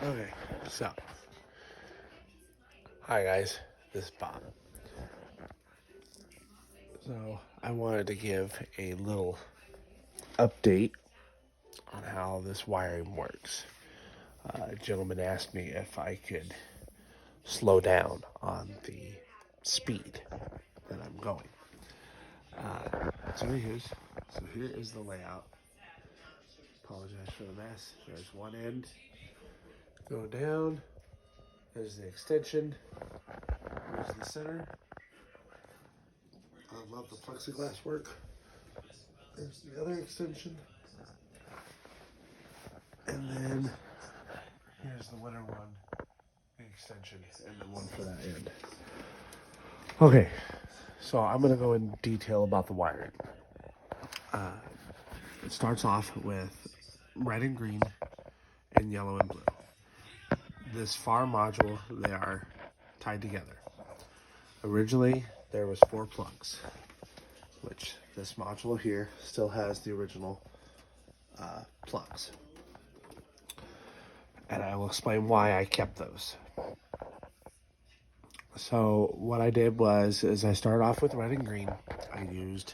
Okay, so hi guys, this is Bob. So I wanted to give a little update on how this wiring works. A gentleman asked me if I could slow down on the speed that I'm going. So here is the layout. Apologize for the mess. There's one end, go down. There's the extension. There's the center. I love the plexiglass work. There's the other extension. And then here's the winter one, the extension, and then one for that end. Okay, so I'm going to go in detail about the wiring. It starts off with red and green and yellow and blue. This far module, they are tied together. Originally, there was 4 plugs, which this module here still has the original plugs. And I will explain why I kept those. So what I did was, I started off with red and green. I used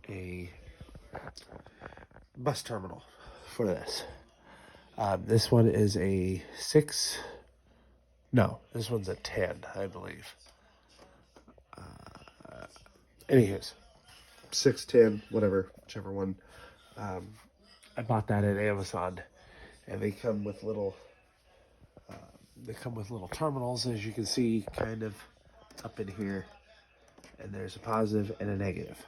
a bus terminal for this. This one is a 6. No, this one's a 10, I believe. Anywho's, 610, whatever, whichever one. I bought that at Amazon, and they come with little. They come with little terminals, as you can see, kind of up in here, and there's a positive and a negative.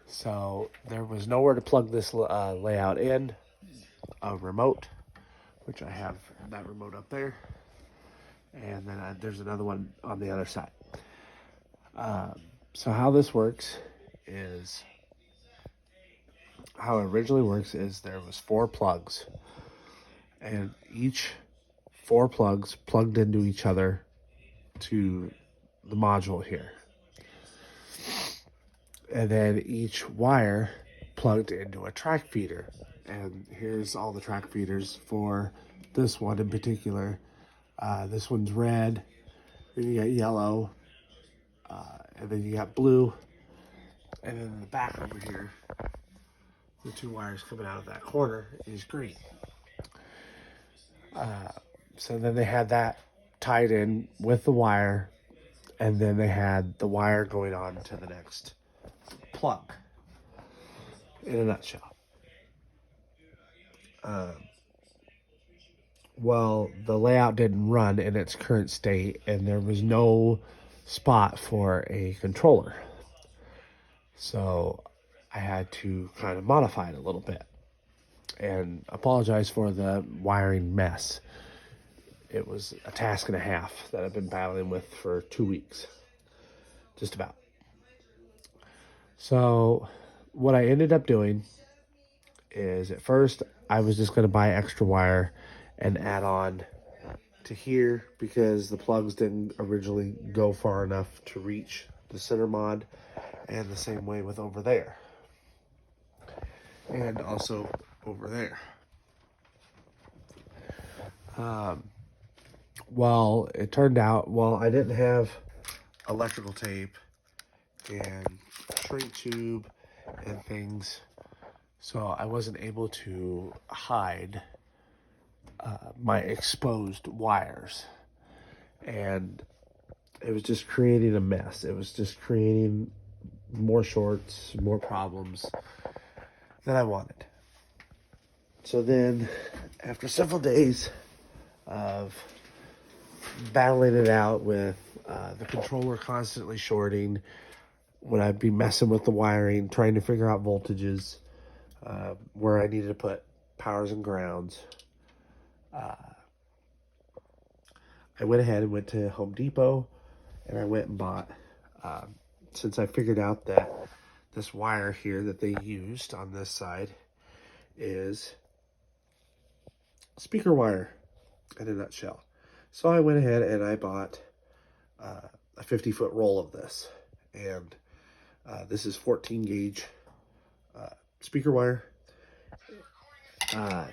So there was nowhere to plug this layout in. A remote, which I have that remote up there, and then there's another one on the other side. So how this works is, how it originally works is there was 4 plugs, and each 4 plugs plugged into each other to the module here. And then each wire plugged into a track feeder. And here's all the track feeders for this one in particular. This one's red, then you got yellow, and then you got blue. And then in the back over here, the 2 wires coming out of that corner is green. So then they had that tied in with the wire, and then they had the wire going on to the next plug, in a nutshell. Well, the layout didn't run in its current state, and there was no spot for a controller. So I had to kind of modify it a little bit, and apologize for the wiring mess. It was a task and a half that I've been battling with for 2 weeks, just about. So what I ended up doing is, at first I was just going to buy extra wire and add on to here, because the plugs didn't originally go far enough to reach the center mod, and the same way with over there, and also over there. Well, it turned out, I didn't have electrical tape and shrink tube and things, so I wasn't able to hide my exposed wires, and it was just creating a mess. It was just creating more shorts, more problems than I wanted. So then, after several days of battling it out with the controller constantly shorting, when I'd be messing with the wiring, trying to figure out voltages, where I needed to put powers and grounds, I went ahead and went to Home Depot, and I went and bought, since I figured out that this wire here that they used on this side is speaker wire in a nutshell. So I went ahead and I bought a 50-foot roll of this, and this is 14 gauge speaker wire.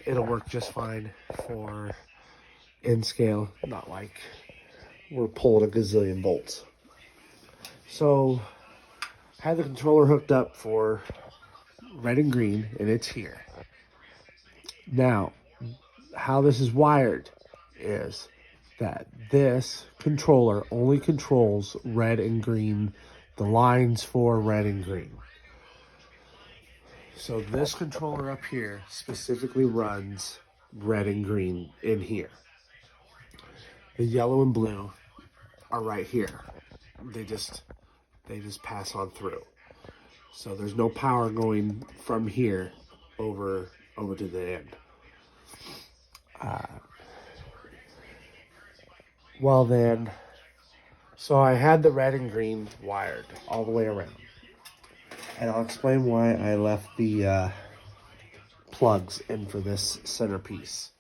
It'll work just fine for in scale, not like we're pulling a gazillion volts. So I had the controller hooked up for red and green, and it's here. Now, how this is wired is that this controller only controls red and green, the lines for red and green. So this controller up here specifically runs red and green in here. The yellow and blue are right here. They just pass on through. So there's no power going from here over to the end. Well then, so I had the red and green wired all the way around. And I'll explain why I left the plugs in for this centerpiece.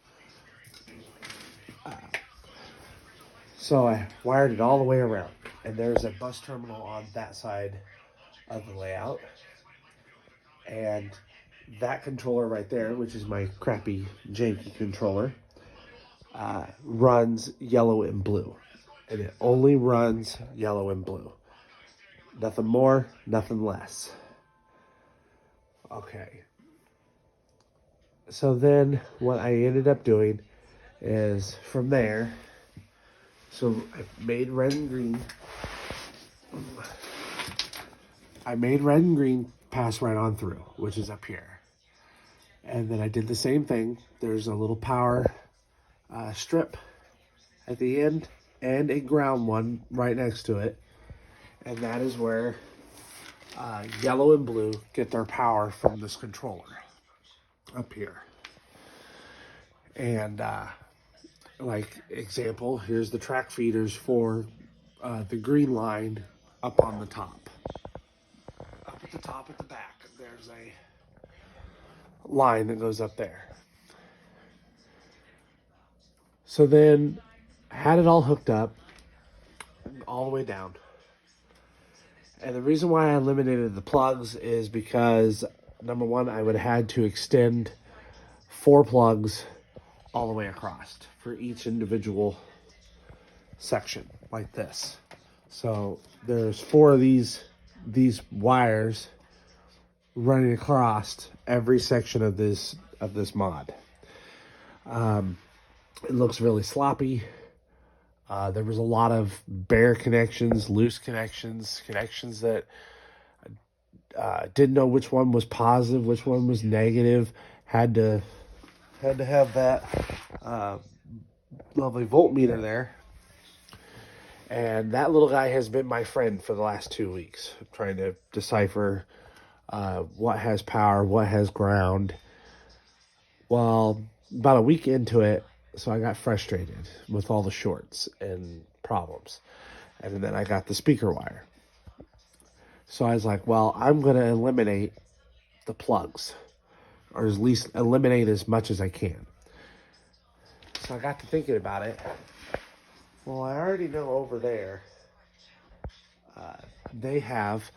So I wired it all the way around. And there's a bus terminal on that side of the layout. And that controller right there, which is my crappy janky controller, runs yellow and blue. And it only runs yellow and blue. Nothing more, nothing less. Okay. So then what I ended up doing is from there, so I made red and green. I made red and green pass right on through, which is up here. And then I did the same thing. There's a little power strip at the end and a ground one right next to it. And that is where yellow and blue get their power from this controller up here. And like example, here's the track feeders for the green line up on the top. Up at the top at the back, there's a line that goes up there. So then I had it all hooked up all the way down. And the reason why I eliminated the plugs is because, number one, I would have had to extend 4 plugs all the way across for each individual section like this. So there's 4 of these wires running across every section of this mod. It looks really sloppy. There was a lot of bare connections, loose connections that didn't know which one was positive, which one was negative. Had to have that lovely voltmeter there. And that little guy has been my friend for the last 2 weeks, trying to decipher what has power, what has ground. Well, about a week into it, so I got frustrated with all the shorts and problems. And then I got the speaker wire. So I was like, well, I'm going to eliminate the plugs, or at least eliminate as much as I can. So I got to thinking about it. Well, I already know over there, they have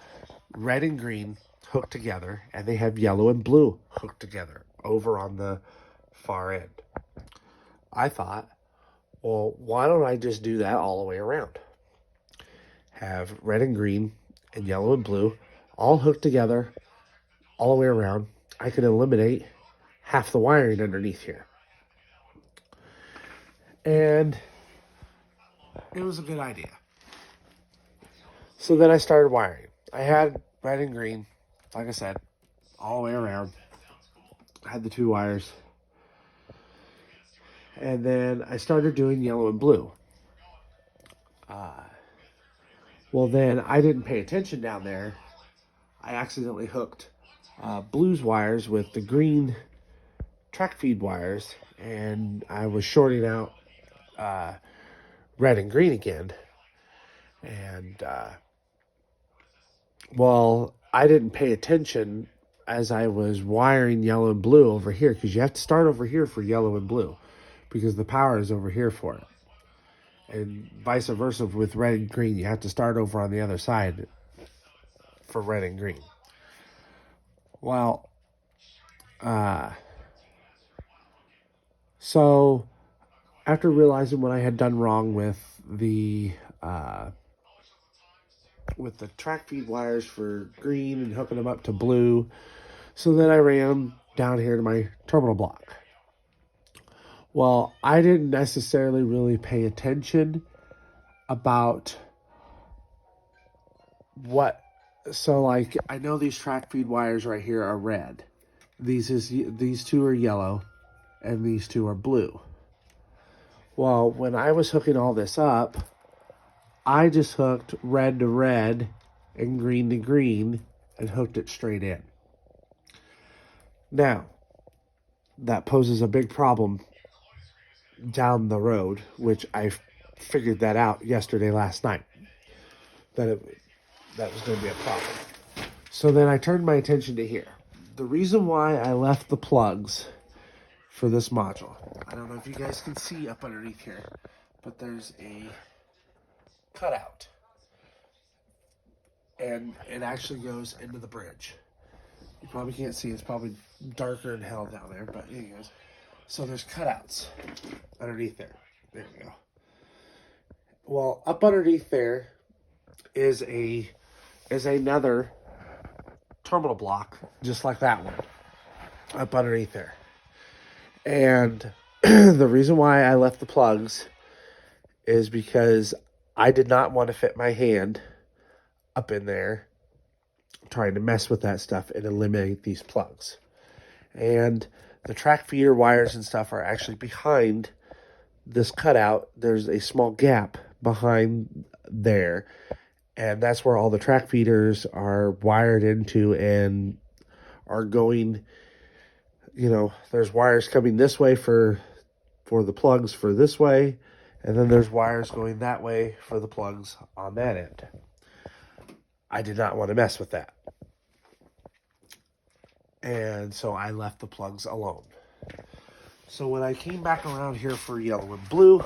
red and green hooked together, and they have yellow and blue hooked together over on the far end. I thought, well, why don't I just do that all the way around? Have red and green and yellow and blue all hooked together all the way around. I could eliminate half the wiring underneath here. And it was a good idea. So then I started wiring. I had red and green, like I said, all the way around. I had the 2 wires. And then I started doing yellow and blue. Well, then I didn't pay attention down there. I accidentally hooked blues wires with the green track feed wires, and I was shorting out red and green again. And well, I didn't pay attention as I was wiring yellow and blue over here, because you have to start over here for yellow and blue because the power is over here for it. And vice versa with red and green, you have to start over on the other side for red and green. Well, so after realizing what I had done wrong with the track feed wires for green and hooking them up to blue, so then I ran them down here to my terminal block. Well, I didn't necessarily really pay attention about what. So, like, I know these track feed wires right here are red. These two are yellow, and these two are blue. Well, when I was hooking all this up, I just hooked red to red and green to green and hooked it straight in. Now, that poses a big problem down the road, which I figured that out last night, that was going to be a problem. So then I turned my attention to here. The reason why I left the plugs for this module, I don't know if you guys can see up underneath here, but there's a cutout. And it actually goes into the bridge. You probably can't see, it's probably darker than hell down there, but anyways. So there's cutouts underneath there. There we go. Well, up underneath there is another terminal block, just like that one, up underneath there. And the reason why I left the plugs is because I did not want to fit my hand up in there trying to mess with that stuff and eliminate these plugs. And the track feeder wires and stuff are actually behind this cutout. There's a small gap behind there, and that's where all the track feeders are wired into and are going. You know, there's wires coming this way for the plugs for this way, and then there's wires going that way for the plugs on that end. I did not want to mess with that. And so I left the plugs alone. So when I came back around here for yellow and blue,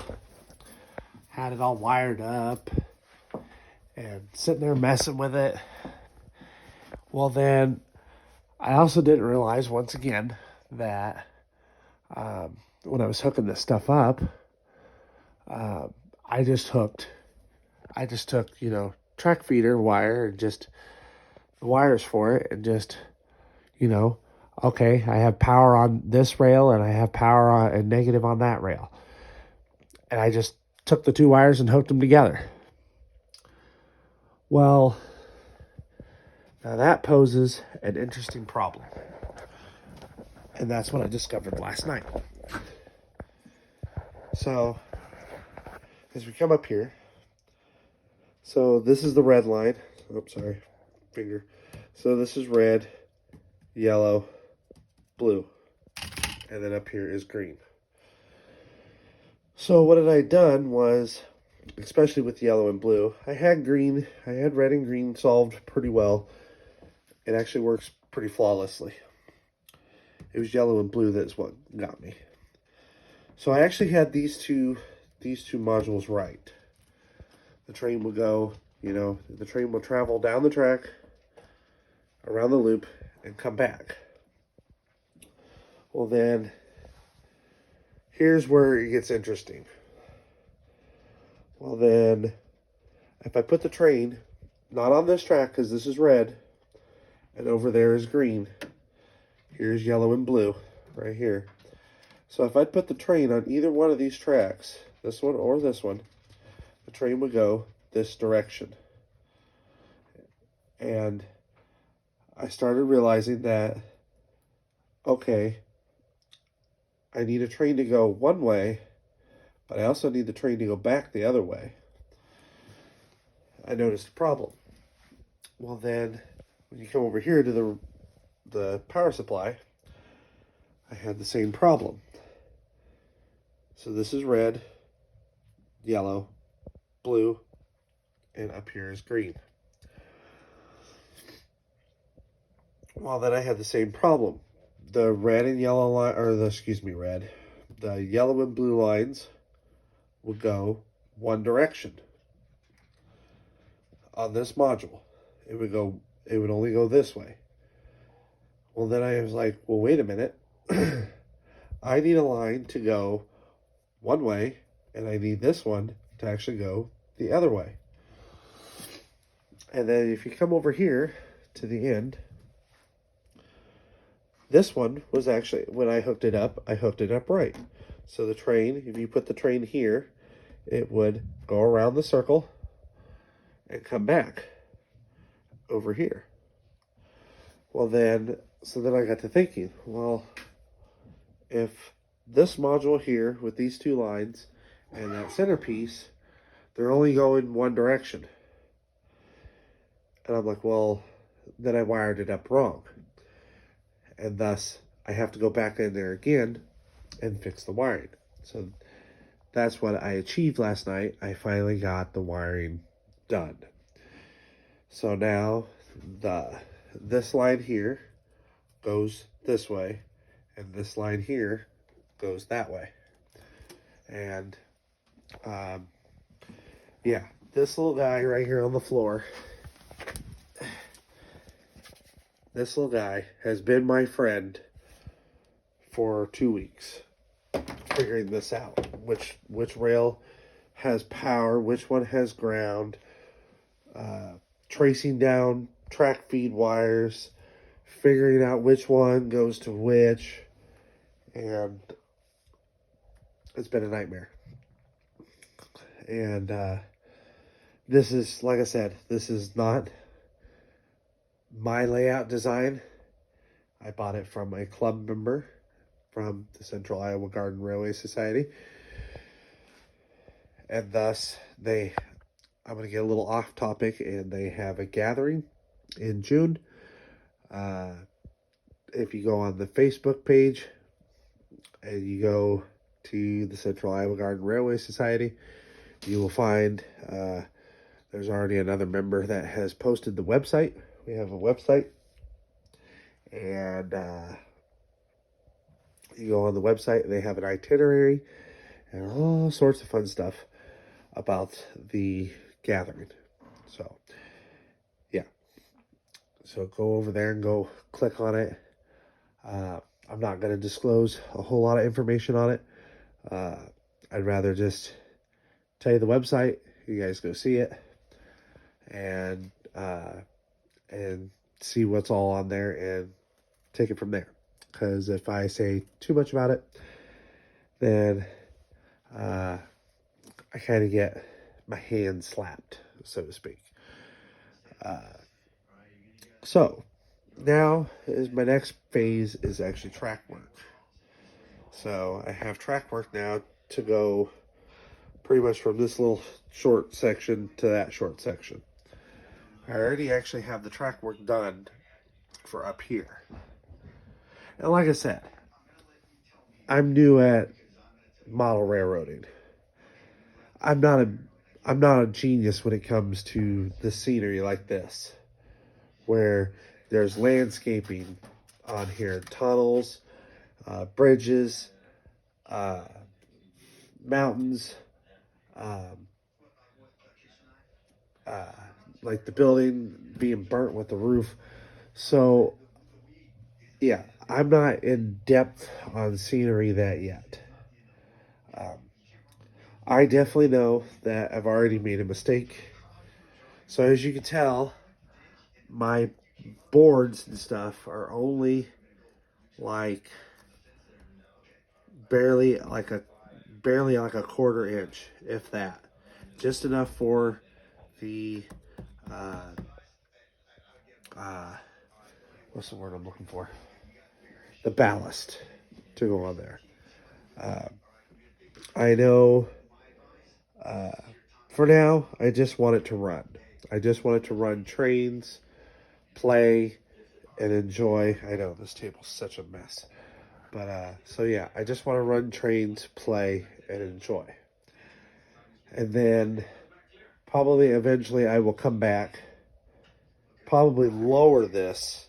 had it all wired up and sitting there messing with it. Well, then I also didn't realize once again that when I was hooking this stuff up, I just took, track feeder wire and just the wires for it and just, okay, I have power on this rail and I have power on and negative on that rail. And I just took the two wires and hooked them together. Well, now that poses an interesting problem. And that's what I discovered last night. So, as we come up here, so this is the red line. Oops, sorry, finger. So this is red, yellow, blue, and then up here is green. So what I had done was, especially with yellow and blue, I had red and green solved pretty well. It actually works pretty flawlessly. It was yellow and blue that's what got me. So I actually had these two modules right. The train will go, the train will travel down the track, around the loop, and come back. Well then, here's where it gets interesting. Well then, if I put the train, not on this track because this is red, and over there is green. Here's yellow and blue, right here. So if I put the train on either one of these tracks, this one or this one, the train would go this direction. And I started realizing that, okay, I need a train to go one way, but I also need the train to go back the other way. I noticed a problem. Well then, when you come over here to the power supply, I had the same problem. So this is red, yellow, blue, and up here is green. Well, then I had the same problem. The red and yellow line, the yellow and blue lines would go one direction. On this module, it would only go this way. Well, then I was like, well, wait a minute. I need a line to go one way, and I need this one to actually go the other way. And then if you come over here to the end, this one was actually, when I hooked it up right. So the train, if you put the train here, it would go around the circle and come back over here. Well then, so then I got to thinking, well, if this module here with these two lines and that centerpiece, they're only going one direction. And I'm like, well, then I wired it up wrong. And thus, I have to go back in there again and fix the wiring. So that's what I achieved last night. I finally got the wiring done. So now this line here goes this way, and this line here goes that way. And yeah, this little guy right here on the floor, this little guy has been my friend for 2 weeks, figuring this out. Which rail has power, which one has ground, tracing down track feed wires, figuring out which one goes to which, and it's been a nightmare. And this is, like I said, this is not my layout design. I bought it from a club member from the Central Iowa Garden Railway Society. And thus, I'm going to get a little off topic, and they have a gathering in June. If you go on the Facebook page and you go to the Central Iowa Garden Railway Society, you will find there's already another member that has posted the website. We have a website, and you go on the website, they have an itinerary and all sorts of fun stuff about the gathering. So yeah, so go over there and go click on it. I'm not going to disclose a whole lot of information on it. I'd rather just tell you the website, you guys go see it, and see what's all on there and take it from there. Because if I say too much about it, then I kind of get my hand slapped, so to speak. So now is my next phase is actually track work. So I have track work now to go pretty much from this little short section to that short section. I already actually have the track work done for up here. And like I said, I'm new at model railroading. I'm not a genius when it comes to the scenery like this, where there's landscaping on here, tunnels, bridges, mountains, like the building being burnt with the roof. So yeah, I'm not in depth on scenery that yet. I definitely know that I've already made a mistake. So as you can tell, my boards and stuff are only like barely like a quarter inch, if that. Just enough for the what's the word I'm looking for? The ballast to go on there. I know for now, I just want it to run. I just want it to run trains, play, and enjoy. I know this table's such a mess. But, so yeah, I just want to run trains, play, and enjoy. And then probably eventually I will come back, probably lower this.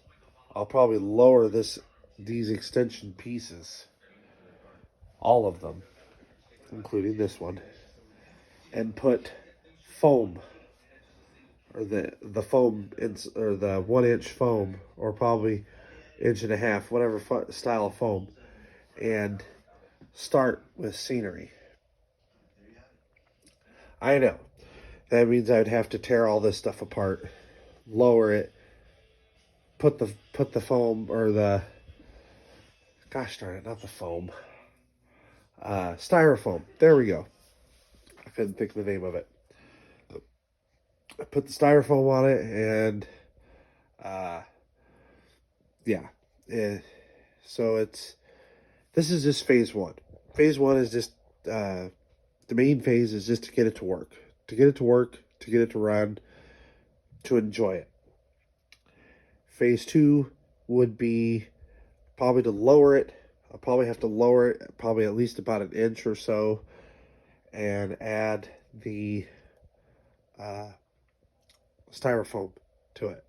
I'll probably lower these extension pieces, all of them, including this one, and put foam, or the foam, or the 1 inch foam, or probably 1.5 inch, whatever style of foam, and start with scenery. I know. That means I'd have to tear all this stuff apart, lower it, put the foam, or the, gosh darn it, not the foam, styrofoam. There we go. I couldn't think of the name of it. I put the styrofoam on it, and yeah. So this is just phase one. Phase one is just the main phase is just to get it to work, to get it to work, to get it to run, to enjoy it. Phase two would be probably to lower it. I'll probably have to lower it probably at least about an inch or so, and add the styrofoam to it.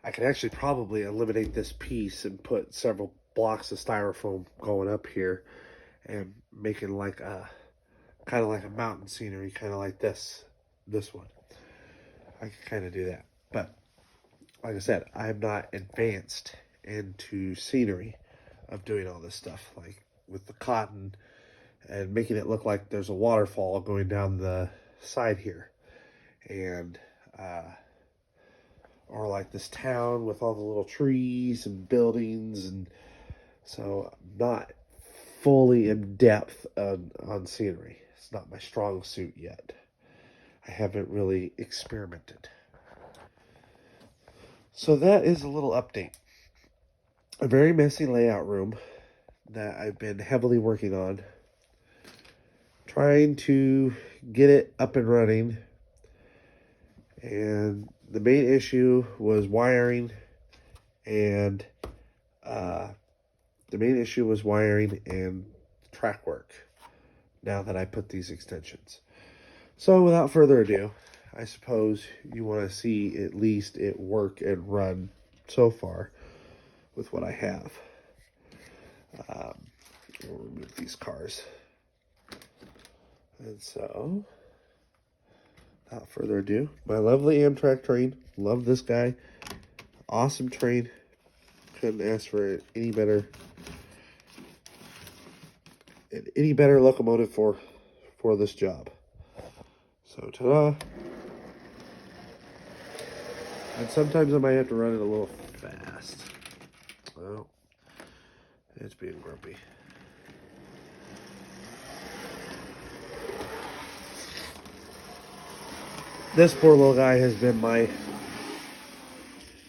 I could actually probably eliminate this piece and put several blocks of styrofoam going up here and making like a kind of like a mountain scenery, kind of like this one. I can kind of do that, but like I said, I'm not advanced into scenery of doing all this stuff, like with the cotton and making it look like there's a waterfall going down the side here, and or like this town with all the little trees and buildings. And so I'm not fully in depth on scenery. It's not my strong suit yet. I haven't really experimented. So that is a little update. A very messy layout room that I've been heavily working on, trying to get it up and running. And the main issue was wiring, and track work now that I put these extensions. So without further ado, I suppose you want to see at least it work and run so far with what I have. We'll remove these cars. And so, without further ado, my lovely Amtrak train. Love this guy. Awesome train. Couldn't ask for any better locomotive for this job. So, ta-da. And sometimes I might have to run it a little fast. Well, it's being grumpy. This poor little guy has been my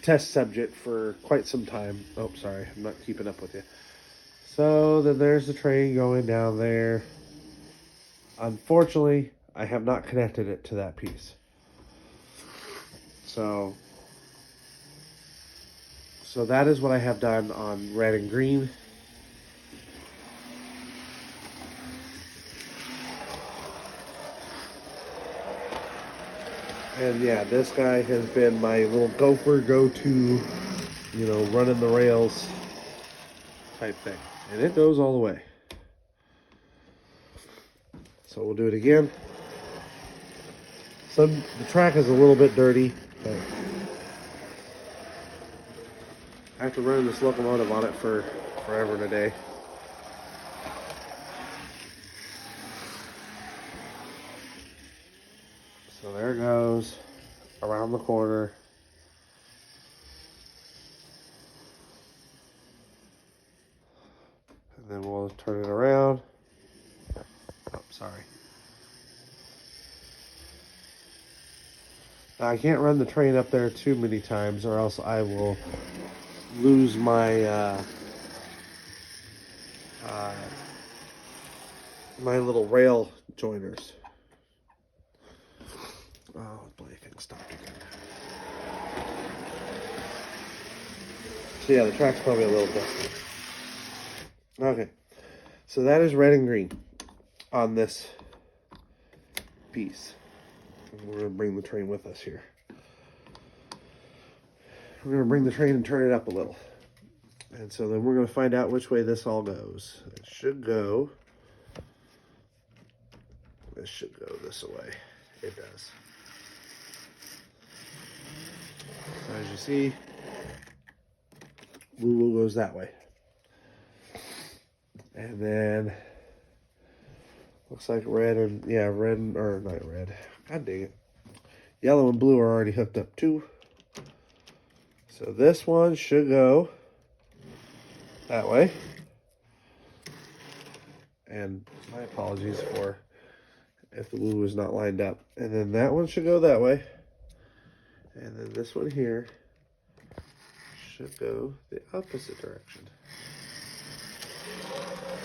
test subject for quite some time. Oh, sorry, I'm not keeping up with you. So then there's the train going down there. Unfortunately, I have not connected it to that piece. So that is what I have done on red and green. And yeah, this guy has been my little gopher go-to, running the rails type thing. And it goes all the way. So we'll do it again. The track is a little bit dirty, but I have to run this locomotive on it for forever and a day. So there it goes, around the corner. And then we'll turn it around. Oh, sorry. Now, I can't run the train up there too many times, or else I will lose my my little rail joiners. Oh, bloody thing stopped again. So yeah, the track's probably a little dusty. Okay, so that is red and green on this piece. We're going to bring the train with us here. We're going to bring the train and turn it up a little. And so then we're going to find out which way this all goes. It should go. This should go this way. It does. So as you see, Lulu goes that way. And then Looks like red and, yeah, red, or not red. God dang it. Yellow and blue are already hooked up too. So this one should go that way. And my apologies for if the blue is not lined up. And then that one should go that way. And then this one here should go the opposite direction.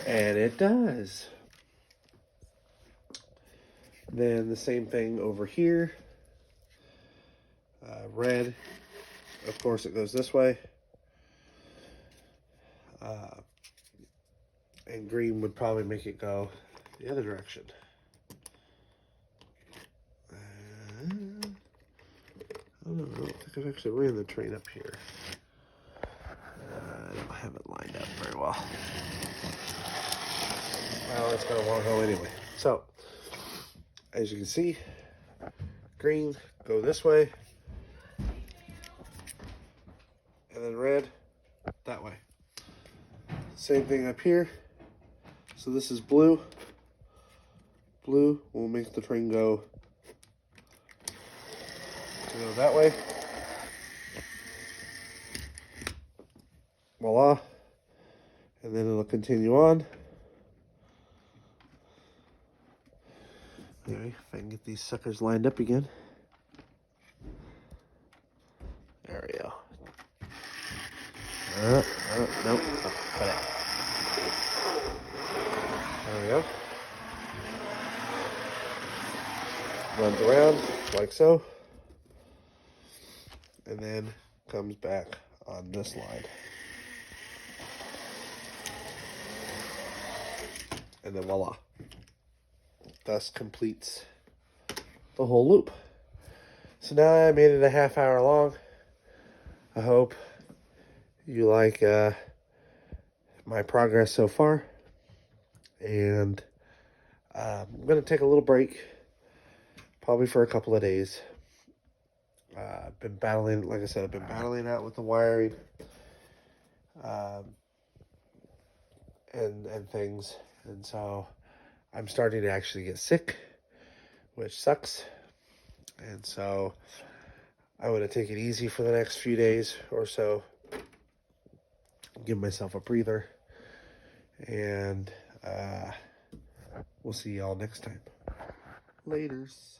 And it does. Then the same thing over here. Red, of course, it goes this way. And green would probably make it go the other direction. I don't know, I don't think I've actually ran the train up here. I don't have it lined up very well. Well, it's going to want to go anyway. So, as you can see, green, go this way. And then red, that way. Same thing up here. So this is blue. Blue will make the train go that way. Voila. And then it'll continue on. Anyway, if I can get these suckers lined up again. There we go. Nope. Oh, cut it. There we go. Runs around like so. And then comes back on this line. And then voila. Thus completes the whole loop. So now I made it a half hour long. I hope you like my progress so far. And I'm going to take a little break, probably for a couple of days. I've been battling, like I said, I've been battling out with the wiring and things. And so I'm starting to actually get sick, which sucks. And so I want to take it easy for the next few days or so. Give myself a breather. And we'll see y'all next time. Laters.